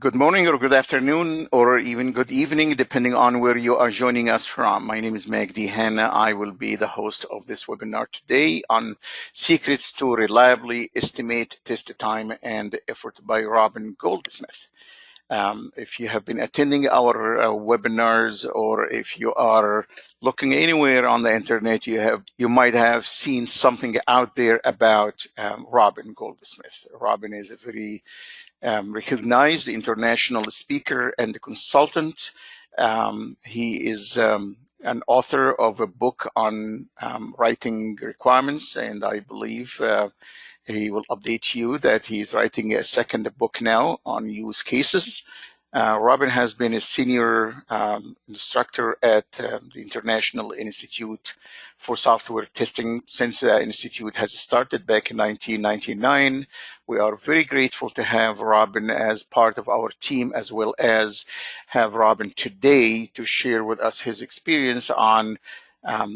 Good morning or good afternoon or even good evening, depending on where you are joining us from. My name is Magdi Hanna. I will be the host of this webinar today on Secrets to Reliably Estimate Test Time and Effort by Robin Goldsmith. If you have been attending our webinars, or if you are looking anywhere on the internet, you might have seen something out there about Robin Goldsmith. Robin is a very recognized international speaker and consultant. He is an author of a book on writing requirements, and I believe he will update you that he's writing a second book now on use cases. Robin has been a senior instructor at the International Institute for Software Testing since the institute has started back in 1999. We are very grateful to have Robin as part of our team, as well as have Robin today to share with us his experience on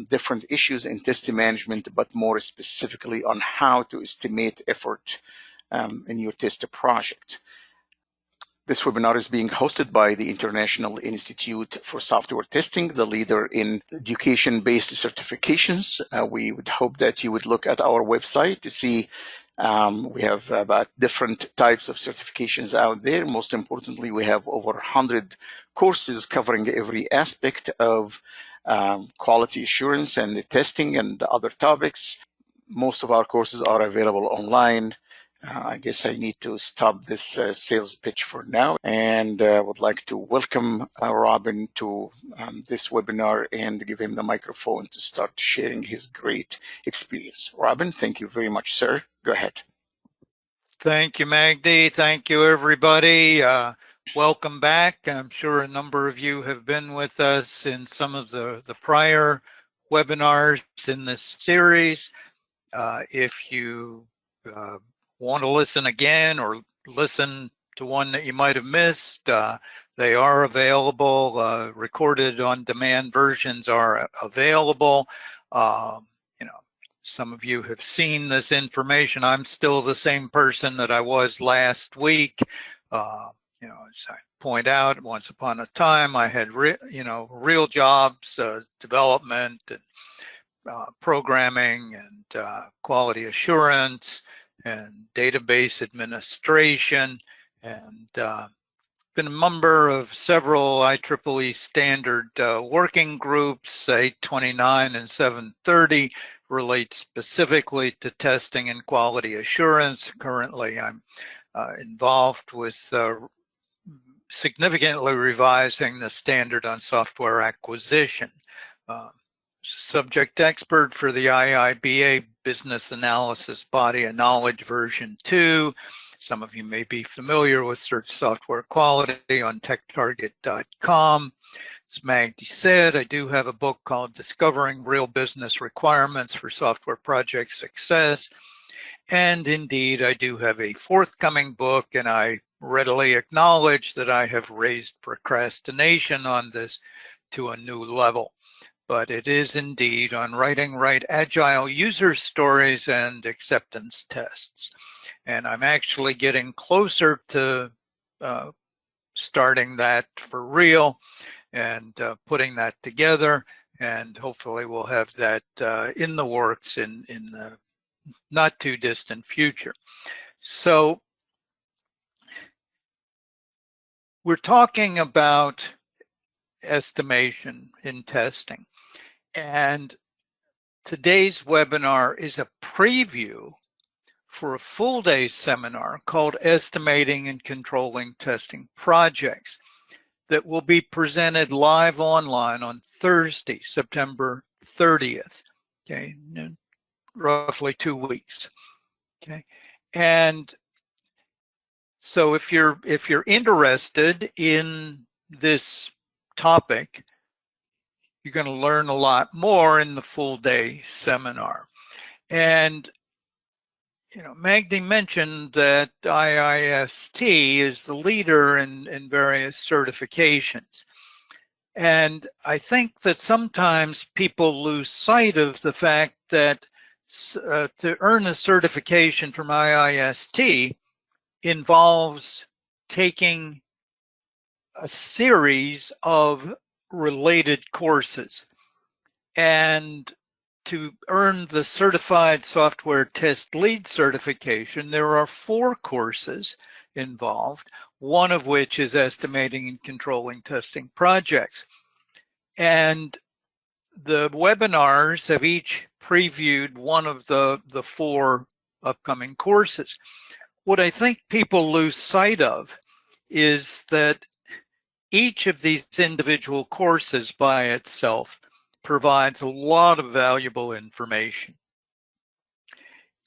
different issues in test management, but more specifically on how to estimate effort in your test project. This webinar is being hosted by the International Institute for Software Testing, the leader in education-based certifications. We would hope that you would look at our website to see we have about different types of certifications out there. Most importantly, we have over 100 courses covering every aspect of quality assurance and the testing and other topics. Most of our courses are available online. I guess I need to stop this sales pitch for now, and would like to welcome Robin to this webinar and give him the microphone to start sharing his great experience. Robin, thank you very much, sir. Go ahead. Thank you, Magdi. Thank you, everybody. Welcome back. I'm sure a number of you have been with us in some of the prior webinars in this series. If you want to listen again or listen to one that you might have missed, they are available. Recorded on demand versions are available. Some of you have seen this information. I'm still the same person that I was last week. As I point out, once upon a time, I had real jobs, development and programming and quality assurance and database administration, and been a member of several IEEE standard working groups. 829 and 730 relate specifically to testing and quality assurance. Currently, I'm involved with significantly revising the standard on software acquisition. Subject expert for the IIBA Business Analysis Body of Knowledge version 2. Some of you may be familiar with search software quality on techtarget.com. As Magdi said, I do have a book called Discovering Real Business Requirements for Software Project Success. And indeed, I do have a forthcoming book, and I readily acknowledge that I have raised procrastination on this to a new level. But it is indeed on writing right Agile user stories and acceptance tests. And I'm actually getting closer to starting that for real and putting that together. And hopefully we'll have that in the works in the not too distant future. So we're talking about estimation in testing. And today's webinar is a preview for a full-day seminar called Estimating and Controlling Testing Projects that will be presented live online on Thursday, September 30th, okay, in roughly 2 weeks, okay? And so if you're interested in this topic, you're going to learn a lot more in the full day seminar. And Magdi mentioned that IIST is the leader in various certifications. And I think that sometimes people lose sight of the fact that to earn a certification from IIST involves taking a series of related courses. And to earn the Certified Software Test Lead certification, there are 4 courses involved, one of which is estimating and controlling testing projects. And the webinars have each previewed one of the 4 upcoming courses. What I think people lose sight of is that each of these individual courses by itself provides a lot of valuable information.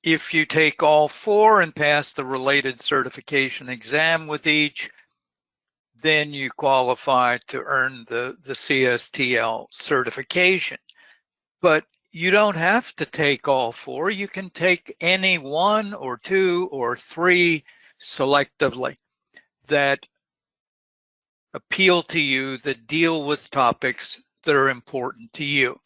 If you take all 4 and pass the related certification exam with each, then you qualify to earn the CSTL certification. But you don't have to take all 4. You can take any 1 or 2 or 3 selectively that appeal to you, that deal with topics that are important to you.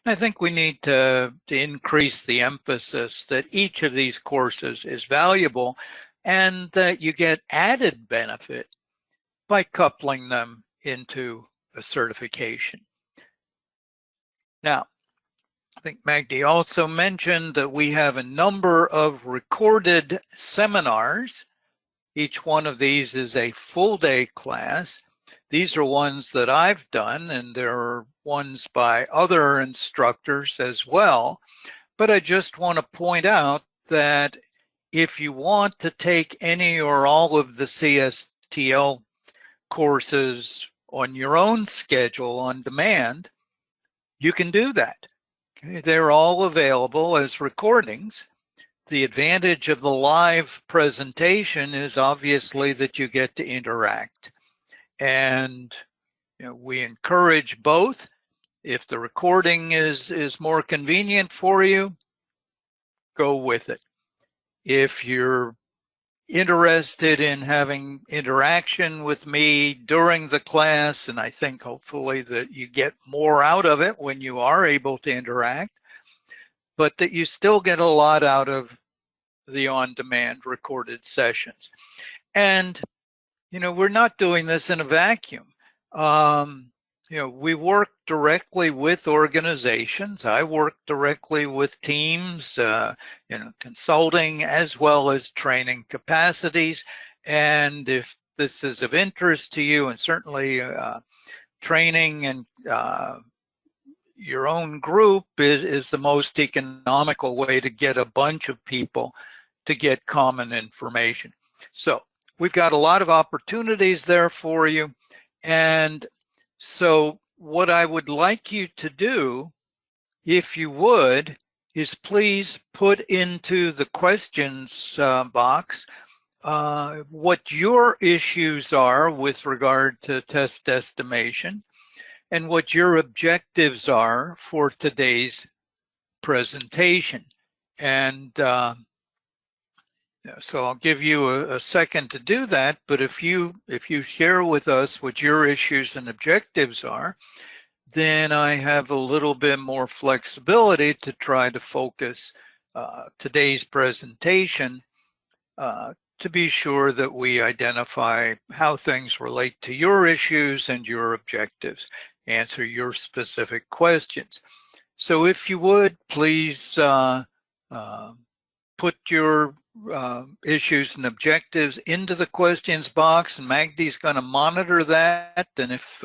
And I think we need to increase the emphasis that each of these courses is valuable and that you get added benefit by coupling them into a certification. Now, I think Magdi also mentioned that we have a number of recorded seminars. Each one of these is a full-day class. These are ones that I've done, and there are ones by other instructors as well. But I just want to point out that if you want to take any or all of the CSTL courses on your own schedule on demand, you can do that. Okay? They're all available as recordings. The advantage of the live presentation is obviously that you get to interact. And we encourage both. If the recording is more convenient for you, go with it. If you're interested in having interaction with me during the class, and I think hopefully that you get more out of it when you are able to interact, but that you still get a lot out of the on-demand recorded sessions. And, we're not doing this in a vacuum. We work directly with organizations. I work directly with teams, consulting as well as training capacities. And if this is of interest to you, and certainly training and your own group is the most economical way to get a bunch of people to get common information. So we've got a lot of opportunities there for you. And so what I would like you to do, if you would, is please put into the questions box what your issues are with regard to test estimation and what your objectives are for today's presentation. And so I'll give you a second to do that, but if you share with us what your issues and objectives are, then I have a little bit more flexibility to try to focus today's presentation to be sure that we identify how things relate to your issues and your objectives, answer your specific questions. So if you would, please put your issues and objectives into the questions box, and Magdi's going to monitor that. And if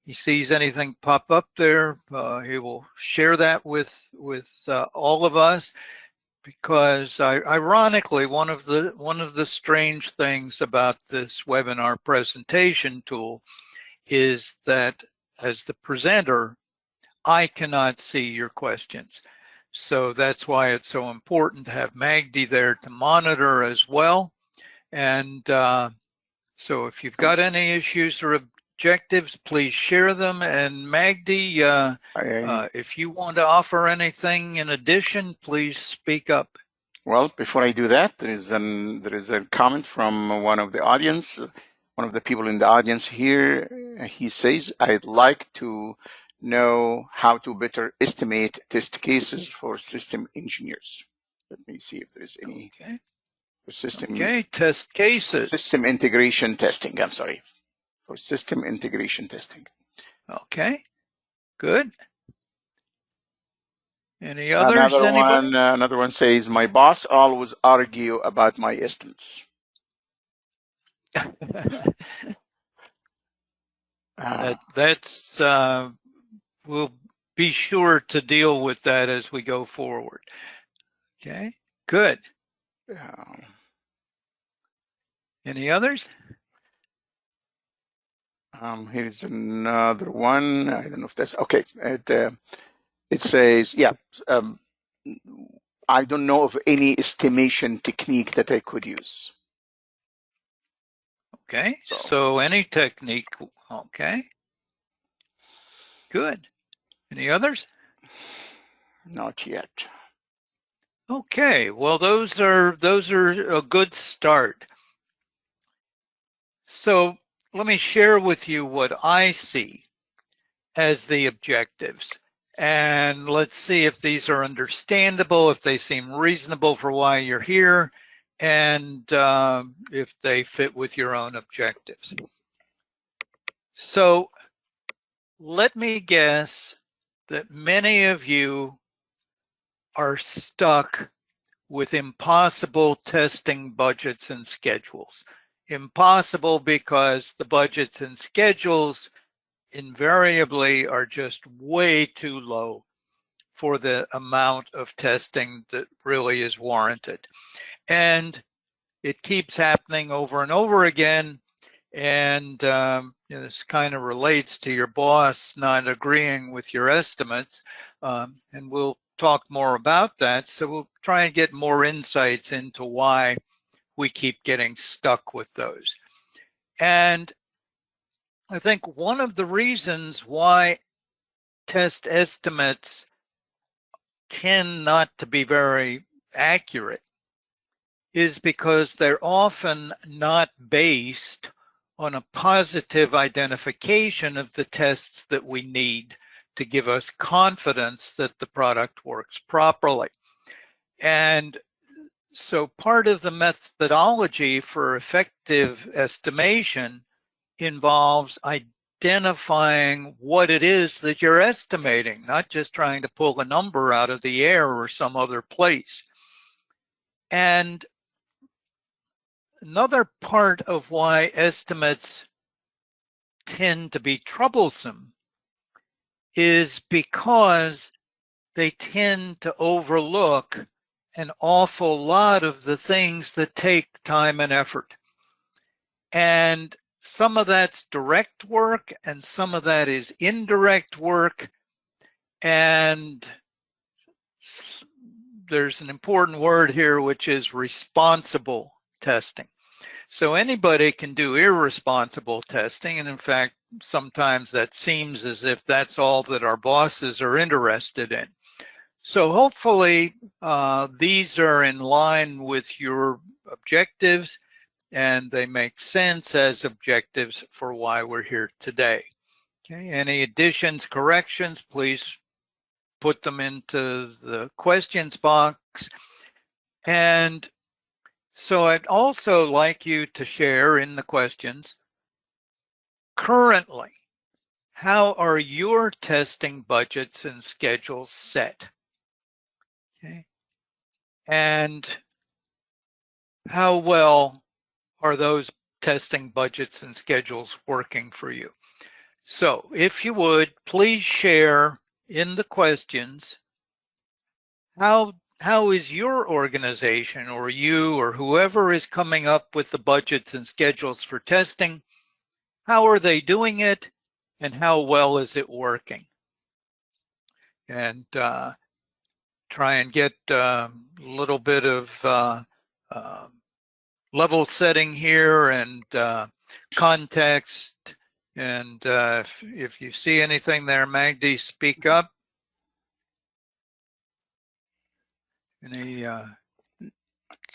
he sees anything pop up there, he will share that with all of us. Because ironically, one of the strange things about this webinar presentation tool is that as the presenter, I cannot see your questions. So that's why it's so important to have Magdi there to monitor as well. And so if you've got any issues or objectives, please share them. And Magdi, if you want to offer anything in addition, please speak up. Well, before I do that, there is a comment from one of the audience, one of the people in the audience here. He says, "I'd like to know how to better estimate test cases for system engineers." Let me see if there is any test cases. System integration testing, I'm sorry. for system integration testing. Okay, good. Any others? Another one says, my boss always argue about my estimates. That's we'll be sure to deal with that as we go forward. Okay, good. Any others? Here's another one. I don't know if that's okay. It says, yeah, I don't know of any estimation technique that I could use. Okay, so any technique. Okay, good. Any others? Not yet. Okay, well, those are a good start. So let me share with you what I see as the objectives. And let's see if these are understandable, if they seem reasonable for why you're here, and if they fit with your own objectives. So let me guess that many of you are stuck with impossible testing budgets and schedules. Impossible because the budgets and schedules invariably are just way too low for the amount of testing that really is warranted. And it keeps happening over and over again. And this kind of relates to your boss not agreeing with your estimates. And we'll talk more about that. So we'll try and get more insights into why we keep getting stuck with those. And I think one of the reasons why test estimates tend not to be very accurate is because they're often not based on a positive identification of the tests that we need to give us confidence that the product works properly. And so part of the methodology for effective estimation involves identifying what it is that you're estimating, not just trying to pull a number out of the air or some other place. And another part of why estimates tend to be troublesome is because they tend to overlook an awful lot of the things that take time and effort. And some of that's direct work and some of that is indirect work. And there's an important word here, which is responsible testing. So anybody can do irresponsible testing. And in fact, sometimes that seems as if that's all that our bosses are interested in. So hopefully these are in line with your objectives and they make sense as objectives for why we're here today. Okay, any additions, corrections, please put them into the questions box. And so I'd also like you to share in the questions, currently, how are your testing budgets and schedules set? Okay. And how well are those testing budgets and schedules working for you? So if you would, please share in the questions, how is your organization or you or whoever is coming up with the budgets and schedules for testing, how are they doing it and how well is it working? And try and get a little bit of level setting here and context. And if you see anything there, Magdi, speak up. Any?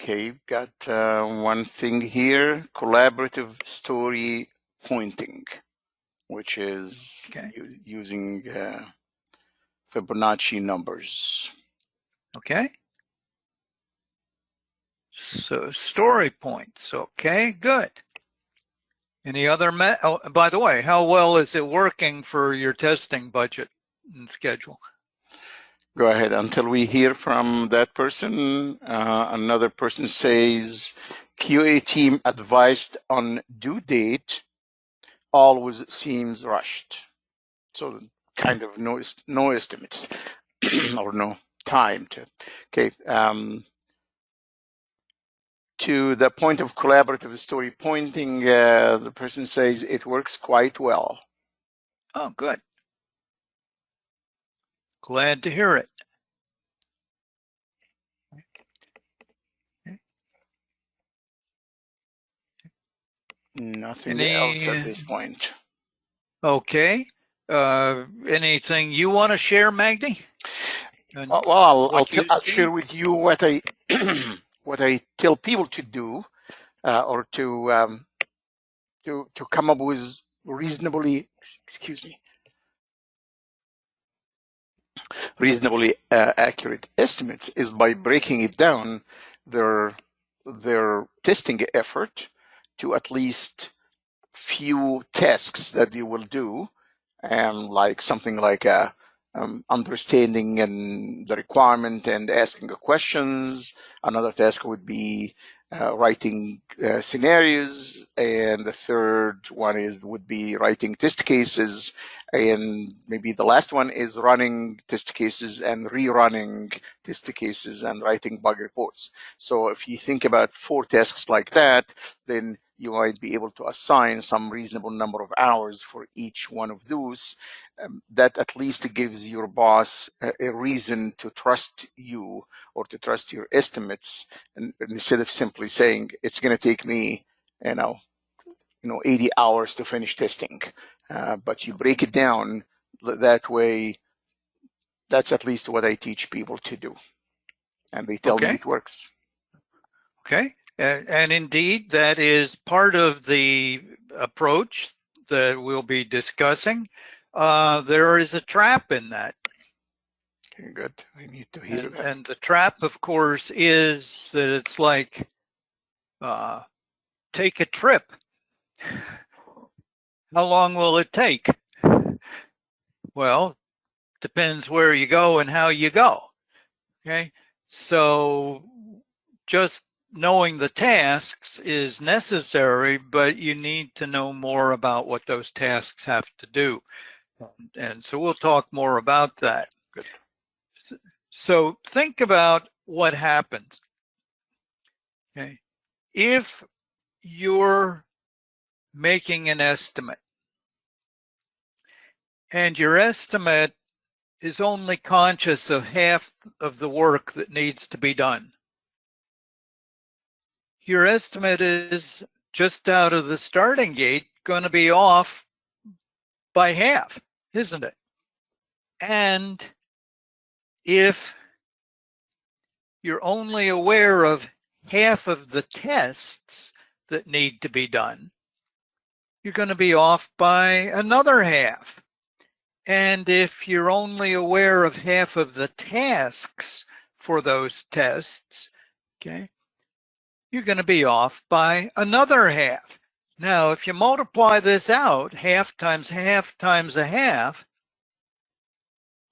Okay, got one thing here, collaborative story pointing, which is using Fibonacci numbers. Okay. So story points. Okay, good. Any other, oh, by the way, how well is it working for your testing budget and schedule? Go ahead until we hear from that person. Another person says QA team advised on due date always seems rushed. So kind of no estimates or no time to. Okay. To the point of collaborative story pointing, the person says it works quite well. Oh, good. Glad to hear it. Nothing else at this point. Okay. Anything you want to share, Magdi? Well, I'll share with you what I what I tell people to do, or to come up with reasonably accurate estimates is by breaking it down their testing effort to at least few tasks that you will do, and like something like understanding and the requirement and asking questions. Another task would be writing scenarios, and the third one would be writing test cases, and maybe the last one is running test cases and rerunning test cases and writing bug reports. So if you think about 4 tasks like that, then you might be able to assign some reasonable number of hours for each one of those. That at least gives your boss a reason to trust you or to trust your estimates, and instead of simply saying it's going to take me, 80 hours to finish testing. But you break it down that way. That's at least what I teach people to do, and they tell me it works. Okay. And indeed, that is part of the approach that we'll be discussing. There is a trap in that. Okay, good. I need to hear that. And the trap, of course, is that it's like take a trip. How long will it take? Well, depends where you go and how you go. Okay. So just knowing the tasks is necessary, but you need to know more about what those tasks have to do. And so we'll talk more about that. Good. So think about what happens. Okay. If you're making an estimate and your estimate is only conscious of half of the work that needs to be done, your estimate is just out of the starting gate going to be off by half, isn't it? And if you're only aware of half of the tests that need to be done, you're going to be off by another half. And if you're only aware of half of the tasks for those tests, okay, you're going to be off by another half. Now, if you multiply this out, half times half times a half,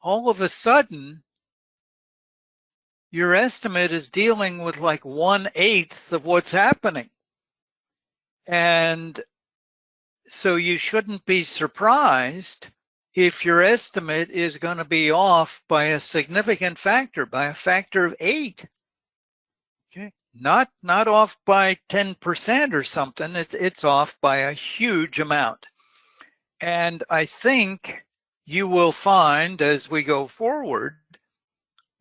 all of a sudden, your estimate is dealing with like 1/8 of what's happening. And so you shouldn't be surprised if your estimate is going to be off by a significant factor, by a factor of 8. Okay. Not off by 10% or something. It's off by a huge amount. And I think you will find as we go forward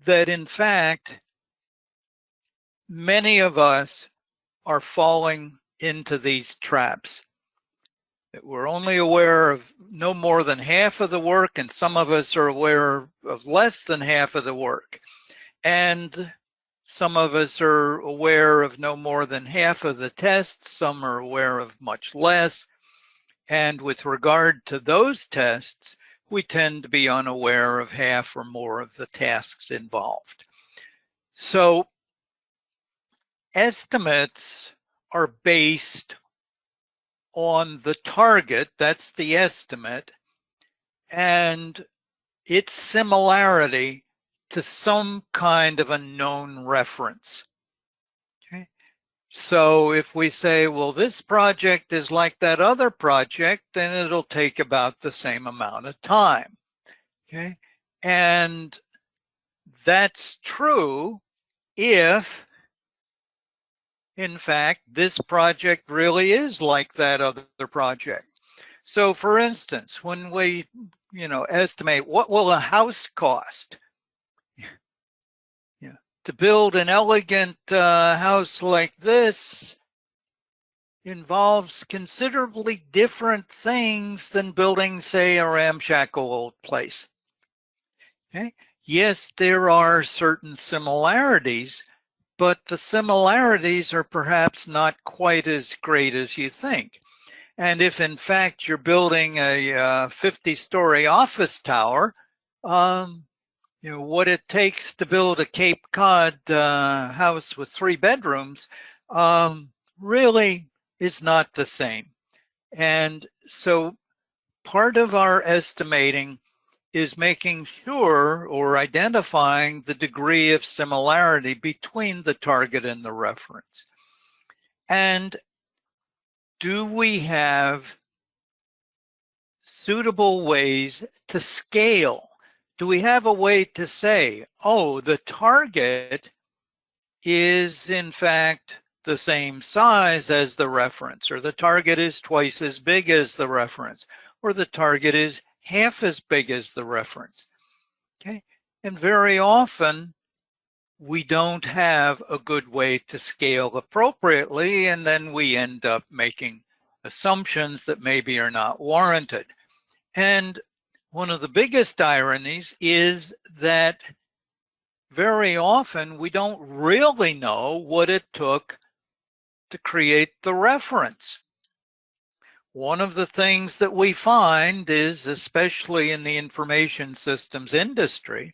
that in fact, many of us are falling into these traps. We're only aware of no more than half of the work, and some of us are aware of less than half of the work. And some of us are aware of no more than half of the tests, some are aware of much less. And with regard to those tests, we tend to be unaware of half or more of the tasks involved. So estimates are based on the target, that's the estimate, and its similarity to some kind of a known reference. Okay? So if we say, well, this project is like that other project, then it'll take about the same amount of time. Okay? And that's true if, in fact, this project really is like that other project. So for instance, when we, estimate what will a house cost, to build an elegant house like this involves considerably different things than building, say, a ramshackle old place. Okay? Yes, there are certain similarities, but the similarities are perhaps not quite as great as you think. And if in fact you're building a 50-story office tower, what it takes to build a Cape Cod house with 3 bedrooms really is not the same. And so part of our estimating is making sure or identifying the degree of similarity between the target and the reference. And do we have suitable ways to scale? Do we have a way to say, oh, the target is in fact the same size as the reference, or the target is twice as big as the reference, or the target is half as big as the reference? Okay. And very often we don't have a good way to scale appropriately, and then we end up making assumptions that maybe are not warranted. And one of the biggest ironies is that very often we don't really know what it took to create the reference. One of the things that we find is, especially in the information systems industry,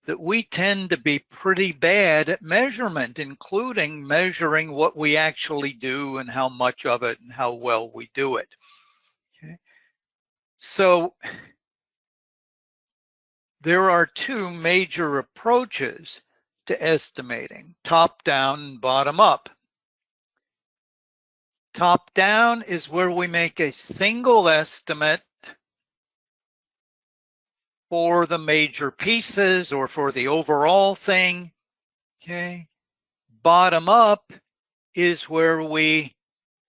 that we tend to be pretty bad at measurement, including measuring what we actually do and how much of it and how well we do it. Okay. So there are 2 major approaches to estimating, top-down and bottom-up. Top-down is where we make a single estimate for the major pieces or for the overall thing. Okay. Bottom-up is where we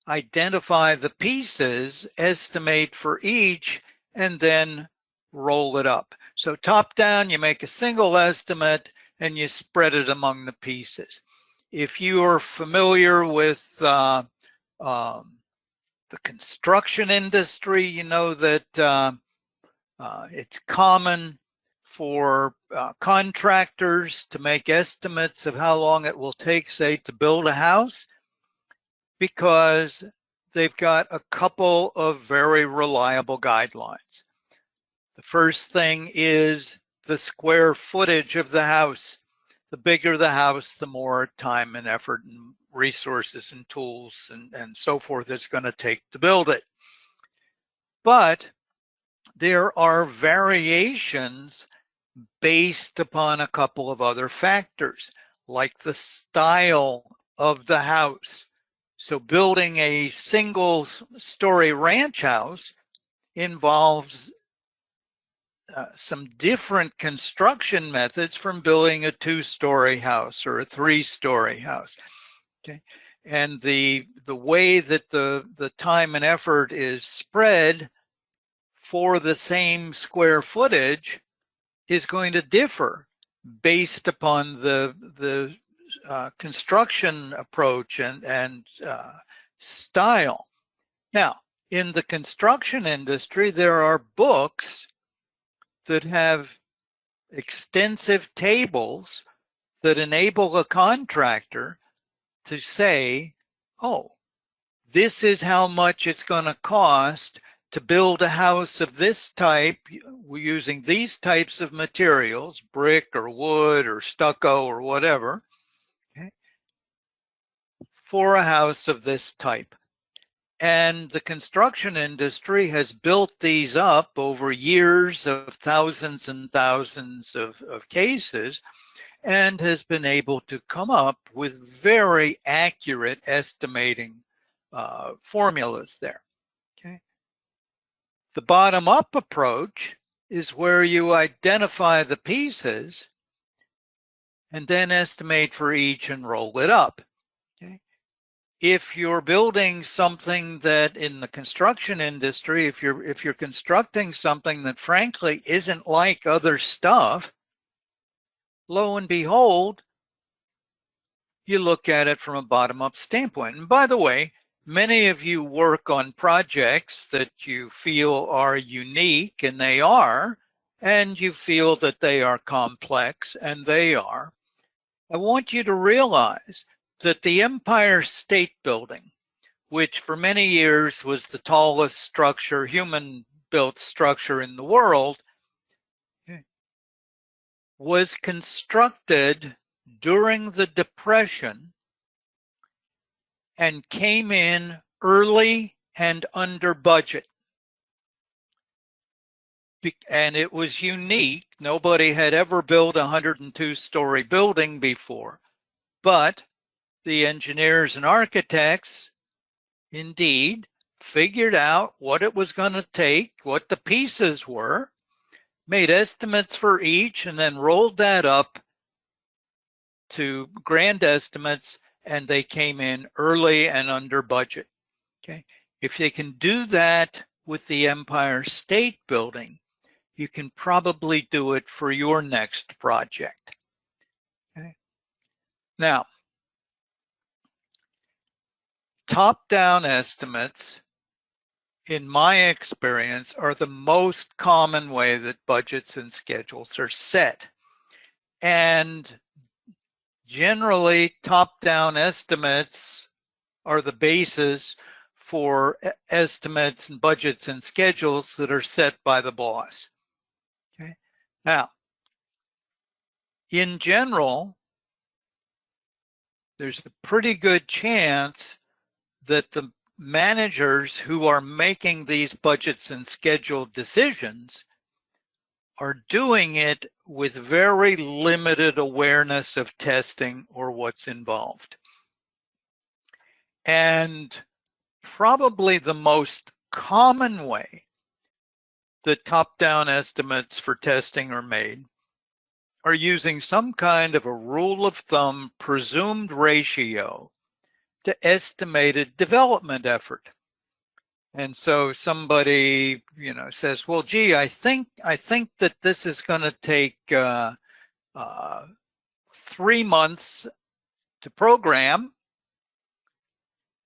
identify the pieces, estimate for each, and then roll it up. So top-down, you make a single estimate and you spread it among the pieces. If you are familiar with the construction industry, you know that it's common for contractors to make estimates of how long it will take, say, to build a house, because they've got a couple of very reliable guidelines. The first thing is the square footage of the house. The bigger the house, the more time and effort and resources and tools and so forth it's going to take to build it. But there are variations based upon a couple of other factors, like the style of the house. So building a single-story ranch house involves some different construction methods from building a 2-story house or a 3-story house. Okay, and the way that the time and effort is spread for the same square footage is going to differ based upon the construction approach and style. Now, in the construction industry, there are books that have extensive tables that enable a contractor to say, oh, this is how much it's going to cost to build a house of this type using these types of materials, brick or wood or stucco or whatever, okay, for a house of this type. And the construction industry has built these up over years of thousands and thousands of cases, and has been able to come up with very accurate estimating formulas there. Okay. The bottom-up approach is where you identify the pieces and then estimate for each and roll it up. Okay. If you're building something that in the construction industry, if you're constructing something that frankly isn't like other stuff, lo and behold, you look at it from a bottom-up standpoint. And by the way, many of you work on projects that you feel are unique, and they are, and you feel that they are complex, and they are. I want you to realize that the Empire State Building, which for many years was the tallest structure, human-built structure in the world, was constructed during the Depression and came in early and under budget. And it was unique. Nobody had ever built a 102-story building before. But the engineers and architects indeed figured out what it was going to take, what the pieces were, made estimates for each, and then rolled that up to grand estimates, and they came in early and under budget. Okay. If they can do that with the Empire State Building, you can probably do it for your next project. Okay. Now, top-down estimates, in my experience, are the most common way that budgets and schedules are set. And generally, top-down estimates are the basis for estimates and budgets and schedules that are set by the boss. Okay. Now, in general, there's a pretty good chance that the managers who are making these budgets and schedule decisions are doing it with very limited awareness of testing or what's involved. And probably the most common way that top-down estimates for testing are made are using some kind of a rule of thumb presumed ratio to estimated development effort. And so somebody, says, well, gee, I think that this is going to take 3 months to program.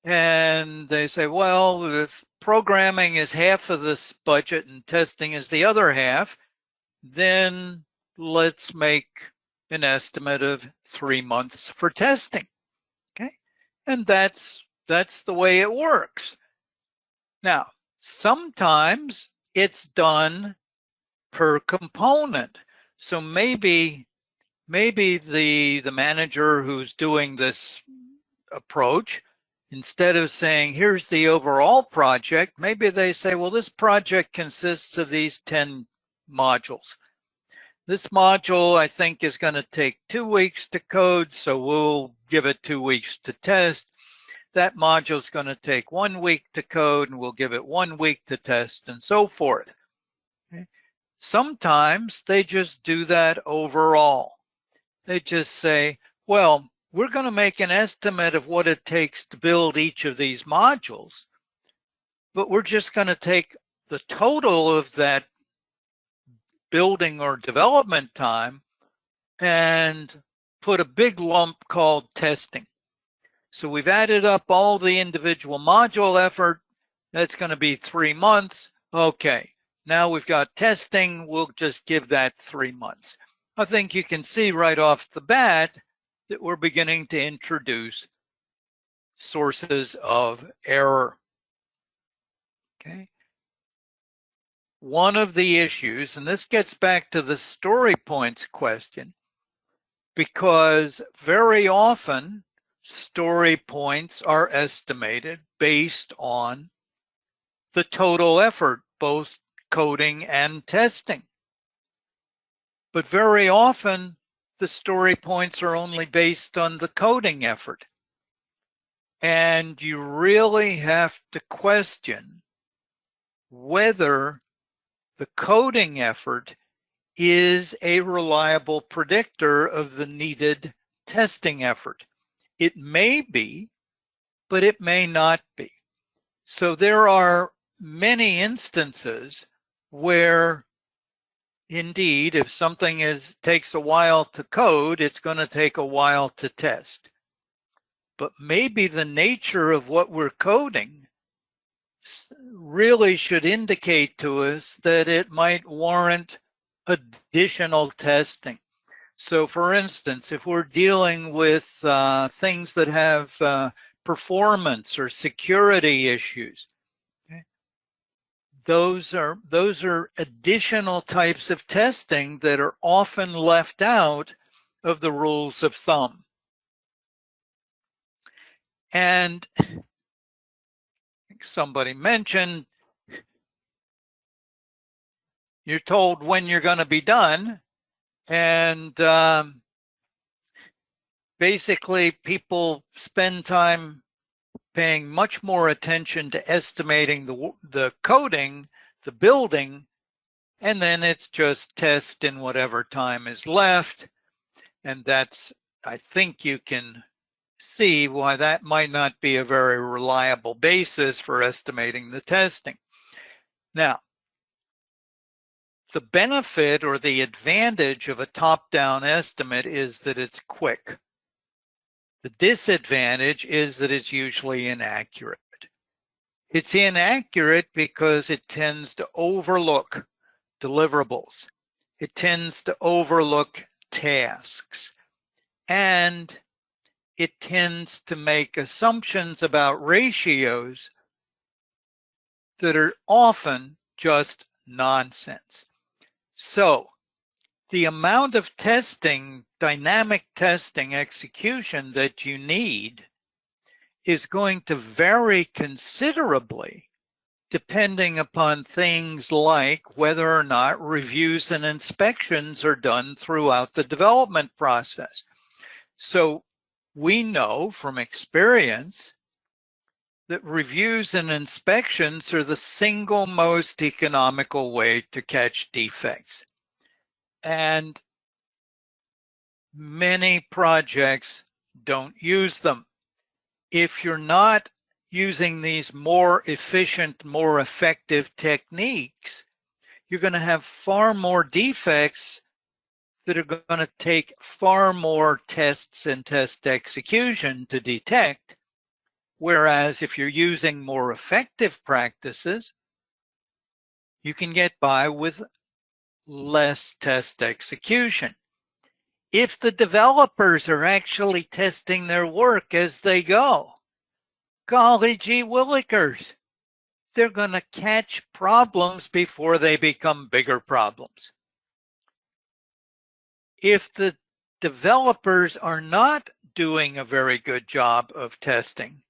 And they say, well, if programming is half of this budget and testing is the other half, then let's make an estimate of 3 months for testing. Okay. And that's the way it works. Now, sometimes it's done per component. So maybe the manager who's doing this approach, instead of saying, here's the overall project, maybe they say, well, this project consists of these 10 modules. This module, I think, is going to take 2 weeks to code, so we'll give it 2 weeks to test. That module is going to take 1 week to code, and we'll give it 1 week to test, and so forth. Okay. Sometimes they just do that overall. They just say, well, we're going to make an estimate of what it takes to build each of these modules, but we're just going to take the total of that building or development time and put a big lump called testing. So we've added up all the individual module effort. That's going to be 3 months. Okay, now we've got testing. We'll just give that 3 months. I think you can see right off the bat that we're beginning to introduce sources of error. Okay. One of the issues, and this gets back to the story points question, because very often story points are estimated based on the total effort, both coding and testing. But very often, the story points are only based on the coding effort. And you really have to question whether the coding effort is a reliable predictor of the needed testing effort. It may be, but it may not be. So there are many instances where, indeed, if something takes a while to code, it's going to take a while to test. But maybe the nature of what we're coding really should indicate to us that it might warrant additional testing. So for instance, if we're dealing with things that have performance or security issues, okay, those are additional types of testing that are often left out of the rules of thumb. And somebody mentioned, you're told when you're going to be done, and basically people spend time paying much more attention to estimating the coding, the building, and then it's just test in whatever time is left. And that's, I think you can see why that might not be a very reliable basis for estimating the testing. Now, the benefit or the advantage of a top-down estimate is that it's quick. The disadvantage is that it's usually inaccurate. It's inaccurate because it tends to overlook deliverables. It tends to overlook tasks. And it tends to make assumptions about ratios that are often just nonsense. So the amount of testing, dynamic testing execution that you need is going to vary considerably depending upon things like whether or not reviews and inspections are done throughout the development process. So we know from experience that reviews and inspections are the single most economical way to catch defects. And many projects don't use them. If you're not using these more efficient, more effective techniques, you're going to have far more defects that are going to take far more tests and test execution to detect. Whereas if you're using more effective practices, you can get by with less test execution. If the developers are actually testing their work as they go, golly gee willikers, they're going to catch problems before they become bigger problems. If the developers are not doing a very good job of testing,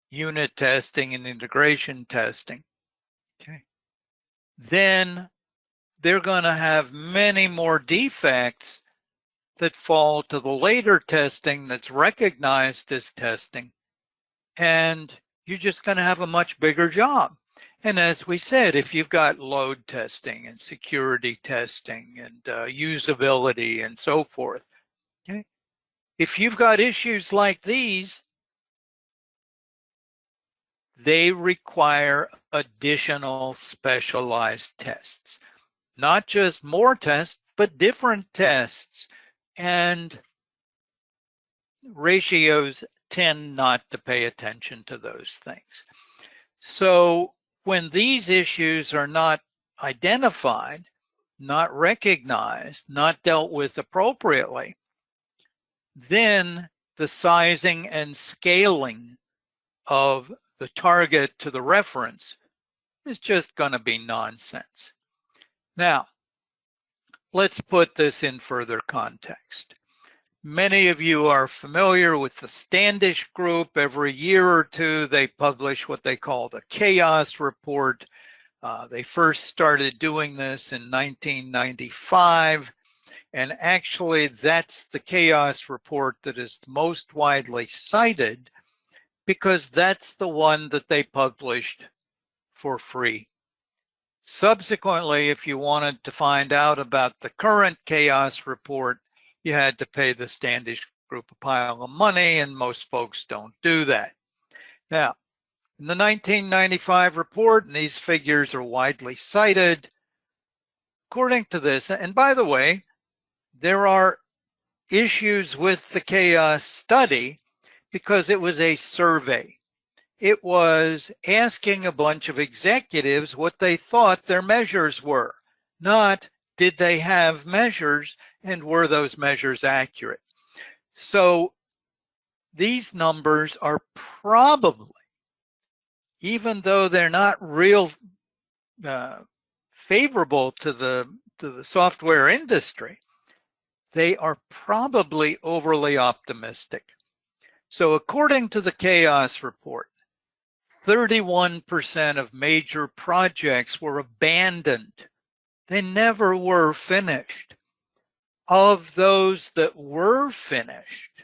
unit testing and integration testing, okay, then they're going to have many more defects that fall to the later testing that's recognized as testing, and you're just going to have a much bigger job. And as we said, if you've got load testing and security testing and usability and so forth, okay, if you've got issues like these, they require additional specialized tests. Not just more tests, but different tests. And ratios tend not to pay attention to those things. So when these issues are not identified, not recognized, not dealt with appropriately, then the sizing and scaling of the target to the reference is just going to be nonsense. Now, let's put this in further context. Many of you are familiar with the Standish Group. Every year or two, they publish what they call the Chaos Report. They first started doing this in 1995. And actually, that's the Chaos Report that is most widely cited because that's the one that they published for free. Subsequently, if you wanted to find out about the current Chaos Report, you had to pay the Standish Group a pile of money, and most folks don't do that. Now, in the 1995 report, and these figures are widely cited, according to this, and by the way, there are issues with the Chaos study because it was a survey. It was asking a bunch of executives what they thought their measures were, not did they have measures and were those measures accurate. So these numbers are probably, even though they're not real favorable to the software industry, they are probably overly optimistic. So according to the Chaos Report, 31% of major projects were abandoned. They never were finished. Of those that were finished,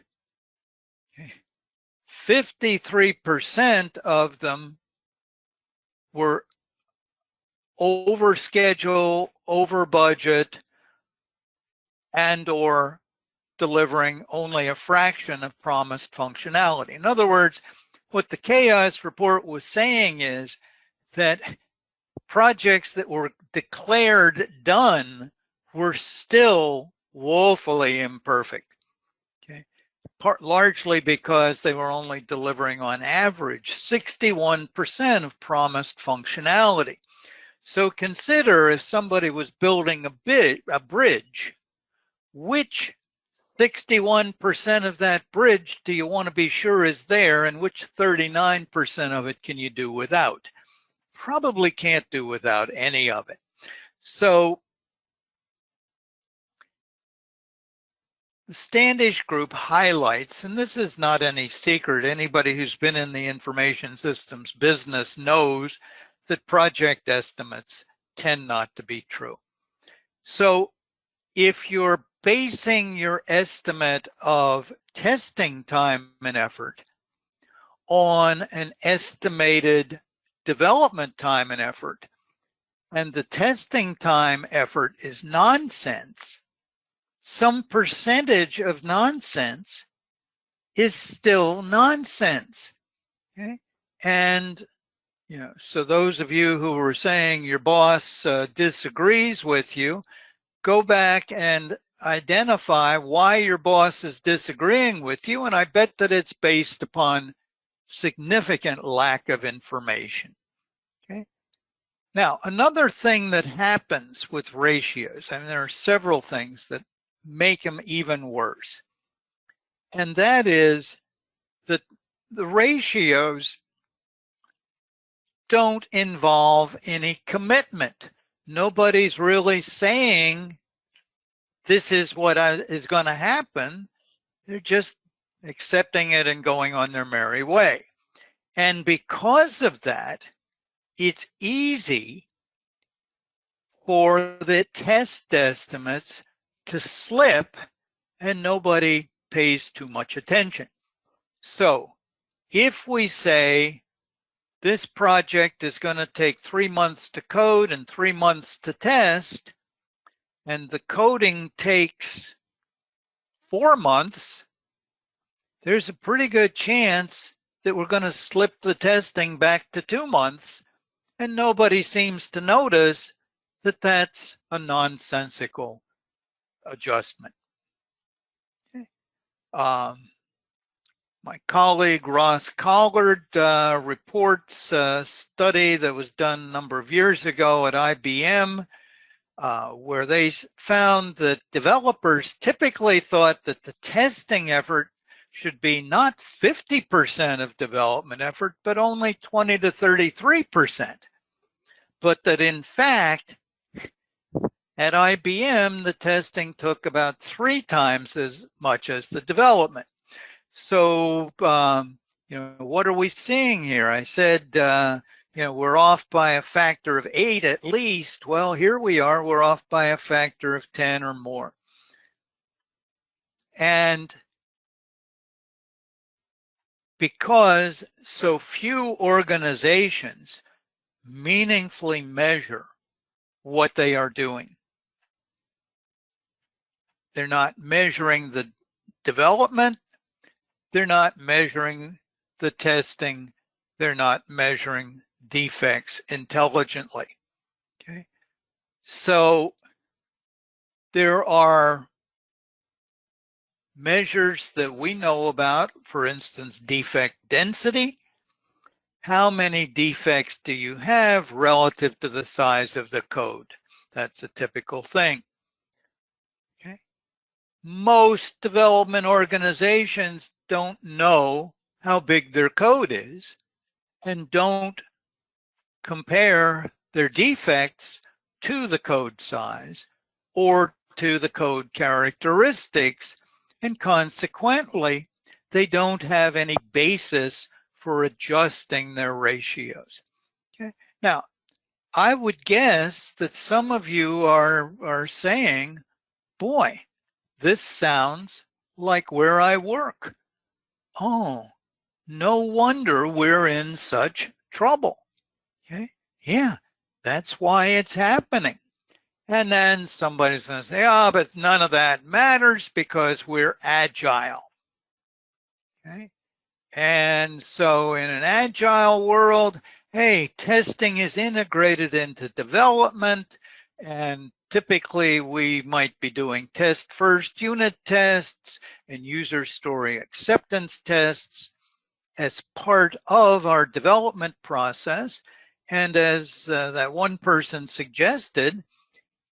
53% of them were over schedule, over budget, and or delivering only a fraction of promised functionality. In other words, what the Chaos Report was saying is that projects that were declared done were still woefully imperfect, okay? Largely because they were only delivering on average 61% of promised functionality. So consider if somebody was building a bridge, which 61% of that bridge do you want to be sure is there, and which 39% of it can you do without? Probably can't do without any of it. So the Standish Group highlights, and this is not any secret, anybody who's been in the information systems business knows that project estimates tend not to be true. So if you're basing your estimate of testing time and effort on an estimated development time and effort, and the testing time effort is nonsense, some percentage of nonsense is still nonsense. Okay? And so those of you who were saying your boss disagrees with you, go back and identify why your boss is disagreeing with you, and I bet that it's based upon significant lack of information. Okay. Now, another thing that happens with ratios, I mean, there are several things that make them even worse, and that is that the ratios don't involve any commitment. Nobody's really saying this is what is going to happen. They're just accepting it and going on their merry way. And because of that, it's easy for the test estimates to slip and nobody pays too much attention. So if we say this project is going to take 3 months to code and 3 months to test, and the coding takes 4 months, there's a pretty good chance that we're going to slip the testing back to 2 months, and nobody seems to notice that that's a nonsensical adjustment. Okay. My colleague Ross Collard reports a study that was done a number of years ago at IBM, where they found that developers typically thought that the testing effort should be not 50% of development effort, but only 20 to 33%. But that in fact, At IBM, the testing took about 3 times as much as the development. So, what are we seeing here? I said, we're off by a factor of 8 at least. Well, here we are, we're off by a factor of 10 or more. And because so few organizations meaningfully measure what they are doing, they're not measuring the development, they're not measuring the testing, they're not measuring defects intelligently. Okay, so there are measures that we know about, for instance, defect density. How many defects do you have relative to the size of the code? That's a typical thing. Okay. Most development organizations don't know how big their code is and don't compare their defects to the code size or to the code characteristics, and consequently, they don't have any basis for adjusting their ratios. Okay. Now, I would guess that some of you are saying, boy, this sounds like where I work. Oh, no wonder we're in such trouble. Okay. Yeah, that's why it's happening. And then somebody's going to say, oh, but none of that matters because we're agile. Okay. And so in an agile world, hey, testing is integrated into development, and typically we might be doing test first unit tests and user story acceptance tests as part of our development process. And as that one person suggested,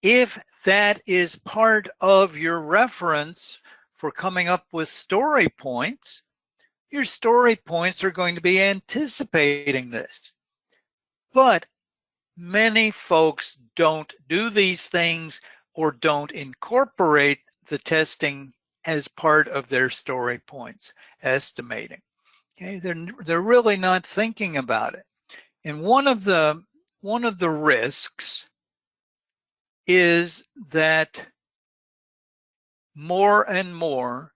if that is part of your reference for coming up with story points, your story points are going to be anticipating this. But many folks don't do these things or don't incorporate the testing as part of their story points estimating. Okay, they're really not thinking about it. And one of the risks is that more and more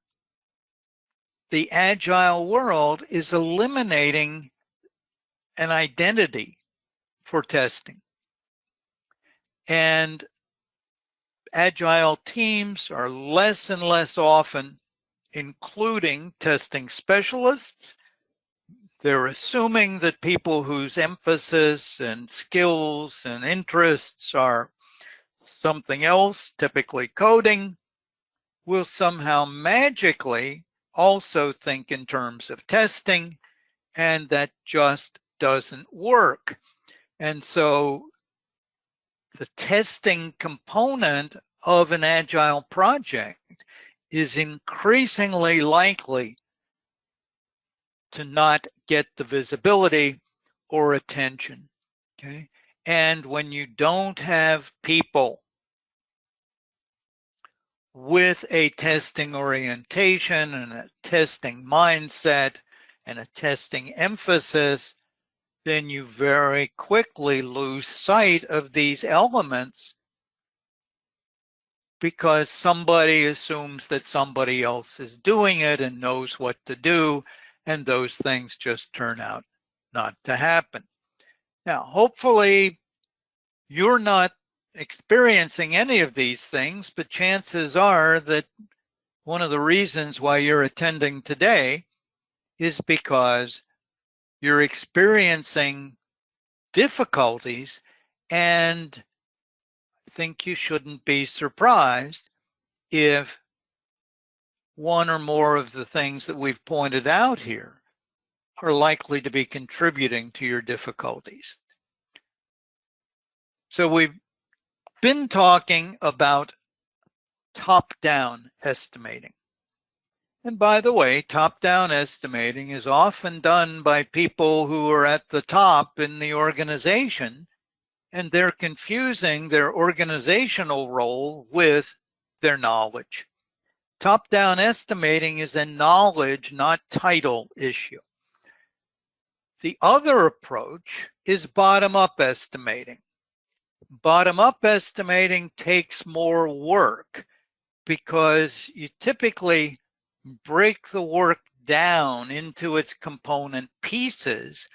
the agile world is eliminating an identity for testing. And agile teams are less and less often including testing specialists. They're assuming that people whose emphasis and skills and interests are something else, typically coding, will somehow magically also think in terms of testing, and that just doesn't work. And so the testing component of an agile project is increasingly likely to not get the visibility or attention. Okay. And when you don't have people with a testing orientation and a testing mindset and a testing emphasis, then you very quickly lose sight of these elements because somebody assumes that somebody else is doing it and knows what to do, and those things just turn out not to happen. Now, hopefully you're not experiencing any of these things, but chances are that one of the reasons why you're attending today is because you're experiencing difficulties, and I think you shouldn't be surprised if one or more of the things that we've pointed out here are likely to be contributing to your difficulties. So we've been talking about top-down estimating. And by the way, top-down estimating is often done by people who are at the top in the organization and they're confusing their organizational role with their knowledge. Top-down estimating is a knowledge, not title issue. The other approach is bottom-up estimating. Bottom-up estimating takes more work because you typically break the work down into its component pieces,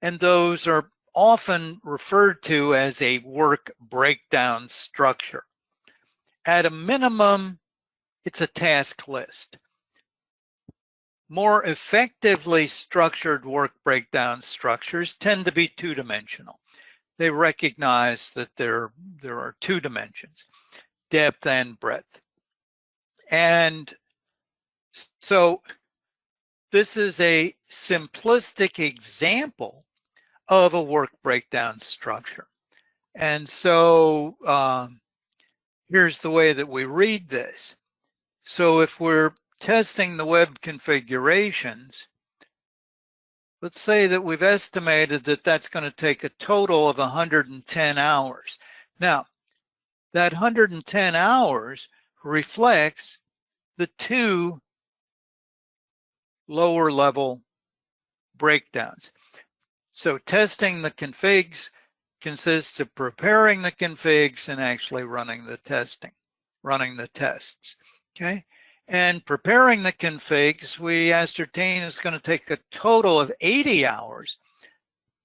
and those are often referred to as a work breakdown structure. At a minimum, it's a task list. More effectively structured work breakdown structures tend to be two-dimensional. They recognize that there are two dimensions, depth and breadth. And so this is a simplistic example of a work breakdown structure. And so here's the way that we read this. So if we're testing the web configurations, let's say that we've estimated that that's going to take a total of 110 hours. Now, that 110 hours reflects the two lower level breakdowns. So testing the configs consists of preparing the configs and actually running the tests. Okay. And preparing the configs, we ascertain is going to take a total of 80 hours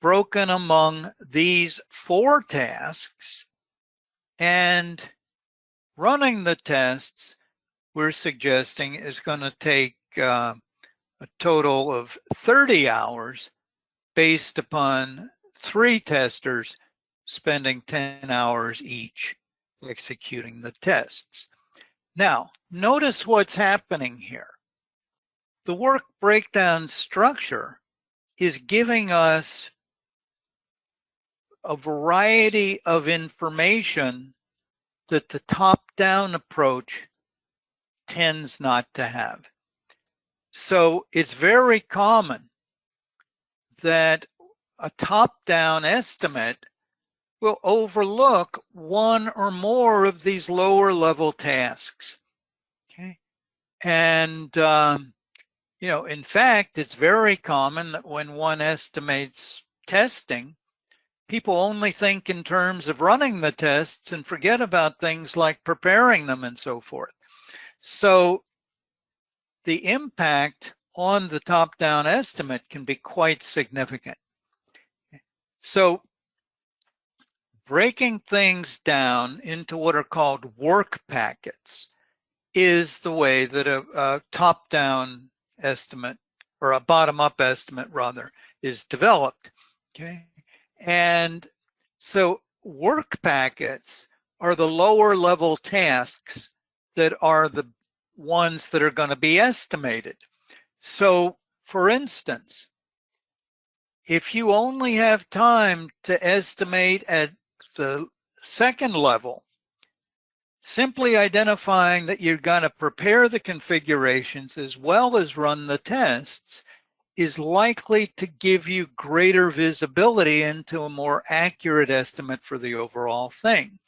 broken among these 4 tasks. And running the tests, we're suggesting, is going to take a total of 30 hours based upon 3 testers spending 10 hours each executing the tests. Now, notice what's happening here. The work breakdown structure is giving us a variety of information that the top-down approach tends not to have. So it's very common that a top-down estimate will overlook one or more of these lower level tasks. Okay. And, in fact, it's very common that when one estimates testing, people only think in terms of running the tests and forget about things like preparing them and so forth. So the impact on the top-down estimate can be quite significant. So breaking things down into what are called work packets is the way that a top-down estimate, or a bottom-up estimate rather, is developed. Okay. And so work packets are the lower level tasks that are the ones that are going to be estimated. So for instance, if you only have time to estimate at the second level, simply identifying that you're going to prepare the configurations as well as run the tests is likely to give you greater visibility into a more accurate estimate for the overall thing.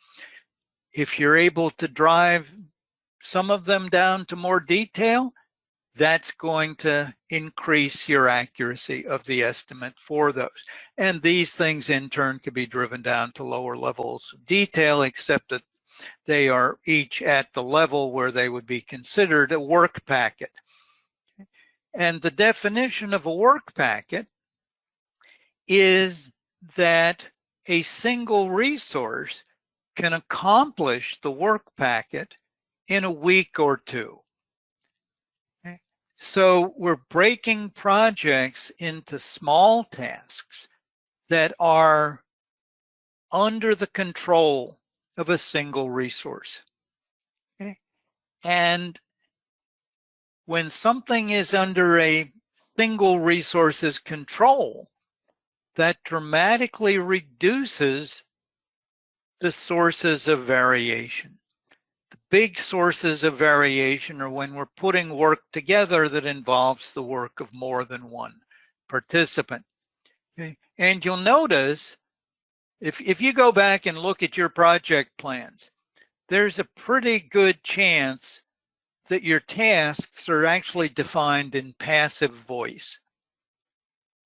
If you're able to drive some of them down to more detail, that's going to increase your accuracy of the estimate for those. And these things in turn can be driven down to lower levels of detail, except that they are each at the level where they would be considered a work packet. And the definition of a work packet is that a single resource can accomplish the work packet in a week or 2. Okay. So we're breaking projects into small tasks that are under the control of a single resource. Okay. And when something is under a single resource's control, that dramatically reduces the sources of variation. The big sources of variation are when we're putting work together that involves the work of more than one participant. Okay. And you'll notice If you go back and look at your project plans, there's a pretty good chance that your tasks are actually defined in passive voice.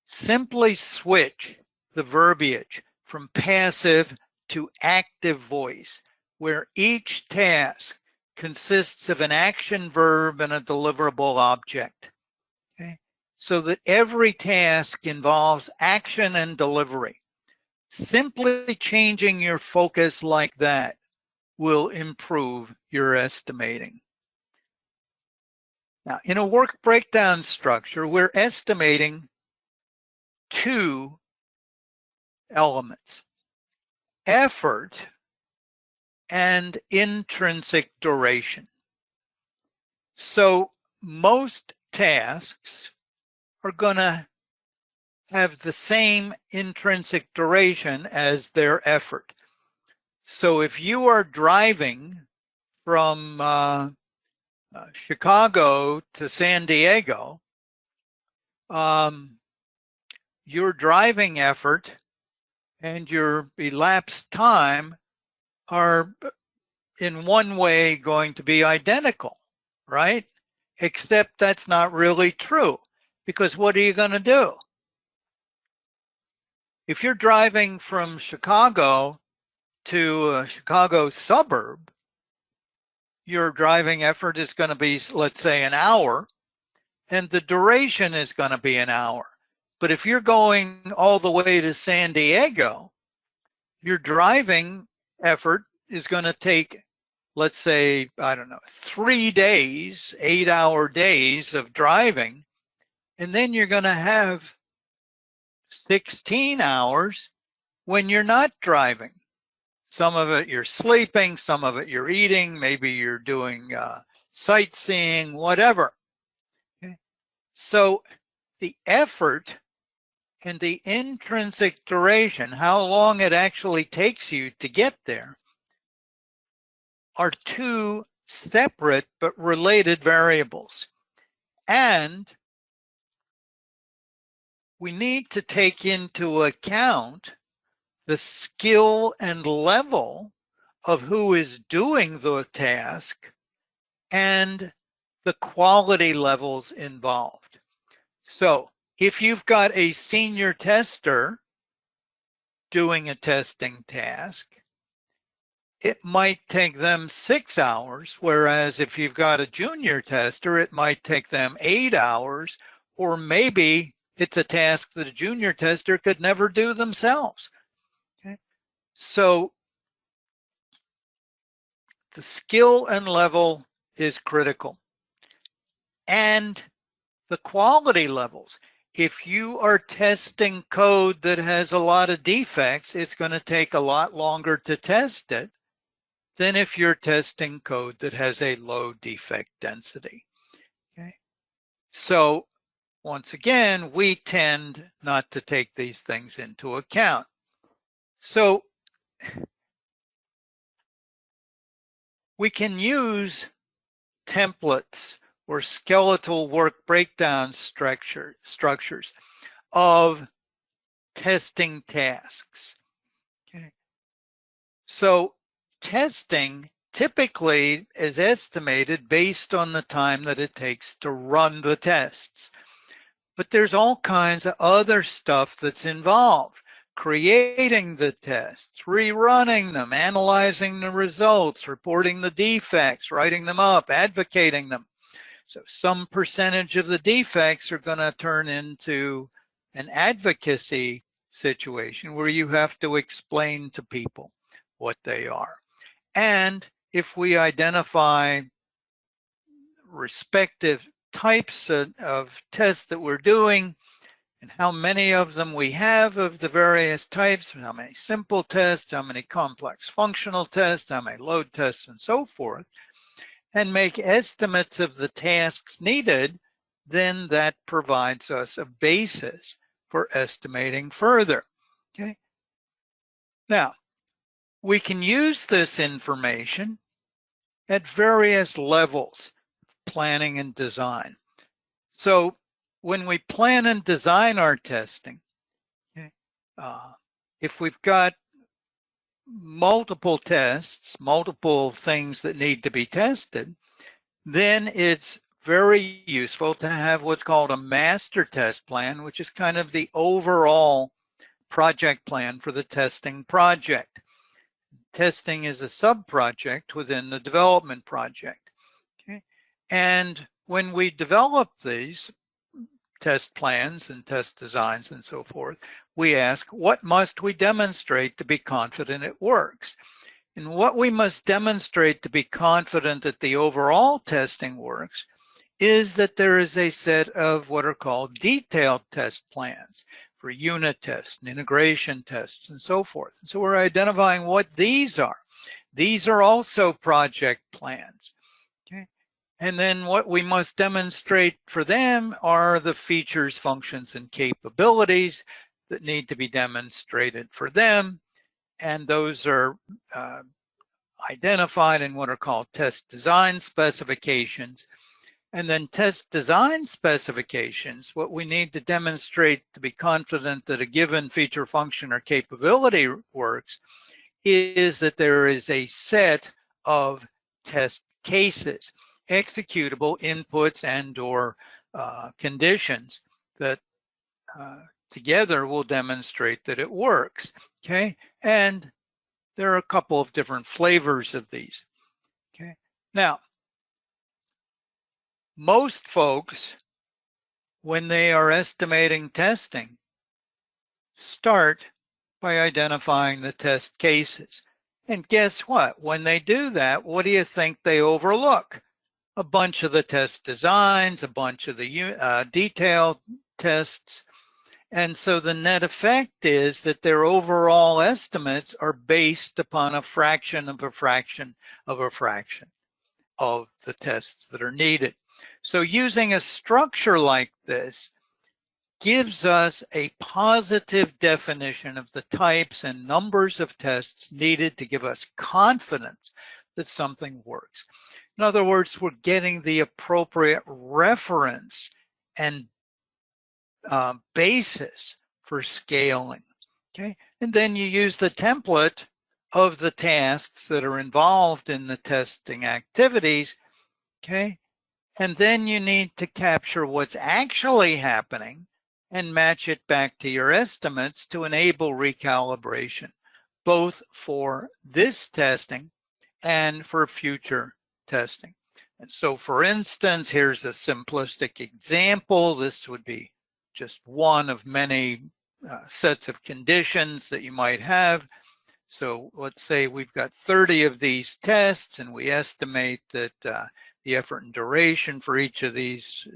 Simply switch the verbiage from passive to active voice, where each task consists of an action verb and a deliverable object. Okay? So that every task involves action and delivery. Simply changing your focus like that will improve your estimating. Now, in a work breakdown structure, we're estimating two elements: effort and intrinsic duration. So most tasks are going to have the same intrinsic duration as their effort. So if you are driving from Chicago to San Diego, your driving effort and your elapsed time are in one way going to be identical, right? Except that's not really true, because what are you going to do? If you're driving from Chicago to a Chicago suburb, your driving effort is going to be, let's say, an hour, and the duration is going to be an hour. But if you're going all the way to San Diego, your driving effort is going to take, let's say, I don't know, 3 days, 8-hour days of driving, and then you're going to have 16 hours when you're not driving. Some of it you're sleeping, some of it you're eating, maybe you're doing sightseeing, whatever. Okay? So the effort and the intrinsic duration, how long it actually takes you to get there, are two separate but related variables. And we need to take into account the skill and level of who is doing the task and the quality levels involved. So if you've got a senior tester doing a testing task, it might take them 6 hours, whereas if you've got a junior tester, it might take them 8 hours, or maybe it's a task that a junior tester could never do themselves. Okay? So the skill and level is critical. And the quality levels. If you are testing code that has a lot of defects, it's going to take a lot longer to test it than if you're testing code that has a low defect density. Okay? So once again, we tend not to take these things into account. So we can use templates or skeletal work breakdown structures of testing tasks. Okay. So testing typically is estimated based on the time that it takes to run the tests. But there's all kinds of other stuff that's involved. Creating the tests, rerunning them, analyzing the results, reporting the defects, writing them up, advocating them. So some percentage of the defects are going to turn into an advocacy situation where you have to explain to people what they are. And if we identify respective types of tests that we're doing and how many of them we have of the various types, how many simple tests, how many complex functional tests, how many load tests, and so forth, and make estimates of the tasks needed, then that provides us a basis for estimating further. Okay. Now, we can use this information at various levels, planning and design. So when we plan and design our testing, okay, if we've got multiple tests, multiple things that need to be tested, then it's very useful to have what's called a master test plan, which is kind of the overall project plan for the testing project. Testing is a sub-project within the development project. Okay? And when we develop these test plans and test designs and so forth, we ask, what must we demonstrate to be confident it works? And what we must demonstrate to be confident that the overall testing works is that there is a set of what are called detailed test plans for unit tests and integration tests and so forth. And so we're identifying what these are. These are also project plans. Okay? And then what we must demonstrate for them are the features, functions, and capabilities that need to be demonstrated for them. And those are identified in what are called test design specifications. And then test design specifications, what we need to demonstrate to be confident that a given feature, function, or capability works is that there is a set of test cases, executable inputs and or conditions that together will demonstrate that it works, okay? And there are a couple of different flavors of these, okay? Now, most folks, when they are estimating testing, start by identifying the test cases. And guess what? When they do that, what do you think they overlook? A bunch of the test designs, a bunch of the detailed tests. And so the net effect is that their overall estimates are based upon a fraction of a fraction of a fraction of the tests that are needed. So using a structure like this gives us a positive definition of the types and numbers of tests needed to give us confidence that something works. In other words, we're getting the appropriate reference and basis for scaling, okay? And then you use the template of the tasks that are involved in the testing activities, okay? And then you need to capture what's actually happening and match it back to your estimates to enable recalibration, both for this testing and for future testing. And so, for instance, here's a simplistic example. This would be just one of many sets of conditions that you might have. So let's say we've got 30 of these tests, and we estimate that the effort and duration for each of these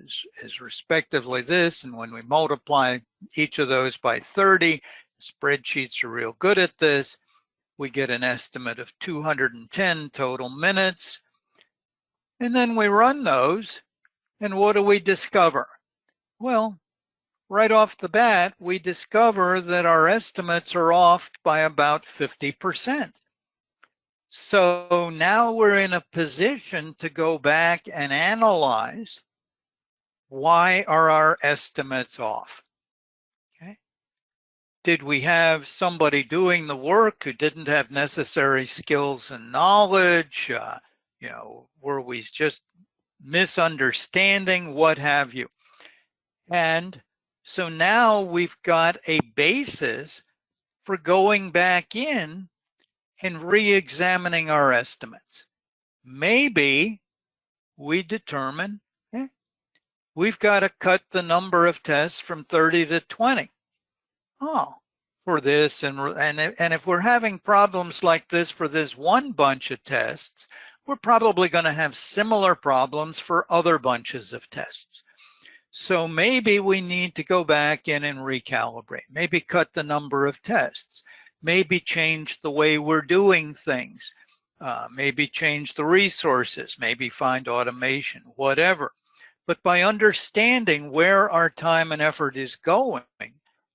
is respectively this. And when we multiply each of those by 30, spreadsheets are real good at this, we get an estimate of 210 total minutes. And then we run those, and what do we discover? Well, right off the bat, we discover that our estimates are off by about 50%. So now we're in a position to go back and analyze, why are our estimates off? Okay. Did we have somebody doing the work who didn't have necessary skills and knowledge? Were we just misunderstanding, what have you? And so now we've got a basis for going back in and re-examining our estimates. Maybe we determine we've got to cut the number of tests from 30 to 20. Oh, for this, and if we're having problems like this for this one bunch of tests, we're probably going to have similar problems for other bunches of tests. So maybe we need to go back in and recalibrate, maybe cut the number of tests, maybe change the way we're doing things, maybe change the resources, maybe find automation, whatever. But by understanding where our time and effort is going,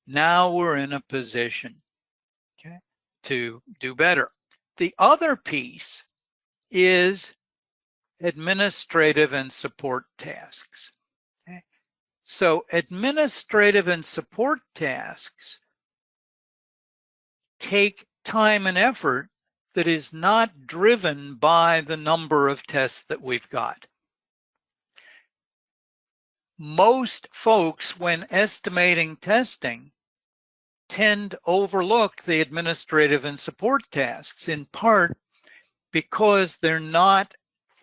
now we're in a position, okay, to do better. The other piece is administrative and support tasks. So administrative and support tasks take time and effort that is not driven by the number of tests that we've got. Most folks, when estimating testing, tend to overlook the administrative and support tasks, in part because they're not